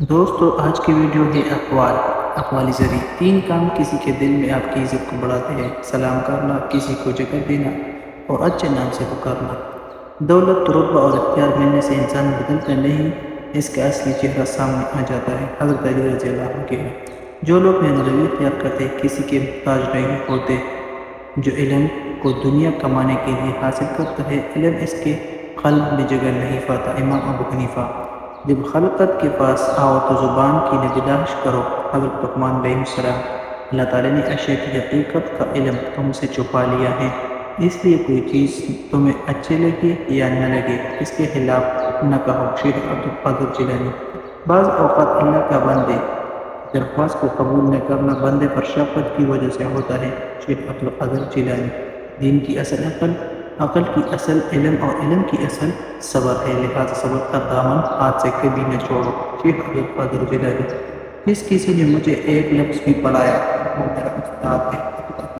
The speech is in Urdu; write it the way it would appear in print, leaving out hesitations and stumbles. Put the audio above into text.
دوستو آج کی ویڈیو ہے اقوالی ذریعے 3 کام کسی کے دل میں آپ کی عزت کو بڑھاتے ہیں۔ سلام کرنا، کسی کو جگہ دینا اور اچھے نام سے پکارنا۔ دولت، رتبہ اور اختیار ملنے سے انسان بدلتا نہیں، اس کا اصلی چہرہ سامنے آ جاتا ہے۔ حضرت علی رضی اللہ عنہ کے جو لوگ روی اختیار کرتے کسی کے محتاج نہیں ہوتے۔ جو علم کو دنیا کمانے کے لیے حاصل کرتا ہے، علم اس کے قلب میں جگہ نہیں پاتا۔ امام ابو حنیفہ: جب خلقت کے پاس آؤ تو زبان کی نگہداشت کرو۔ حضرت لقمان علیہ السلام: اللہ تعالیٰ نے اشیاء کی حقیقت کا علم تم سے چھپا لیا ہے، اس لیے کوئی چیز تمہیں اچھے لگے یا نہ لگے اس کے خلاف نہ کہو۔ شیخ عبد القادر جیلانی: بعض اوقات اللہ کا بندے درخواست کو قبول نہ کرنا بندے پر شفقت کی وجہ سے ہوتا ہے۔ شیخ عبد القادر جیلانی: دین کی اصل عقل کی اصل علم اور علم کی اصل صبر ہے، لہذا صبر کا دامن ہاتھ سے کبھی نہ چھوڑو۔ شیخ عبد القادر جیلانی: جس کسی نے مجھے ایک لفظ بھی پڑھایا وہ میرا استاد ہے۔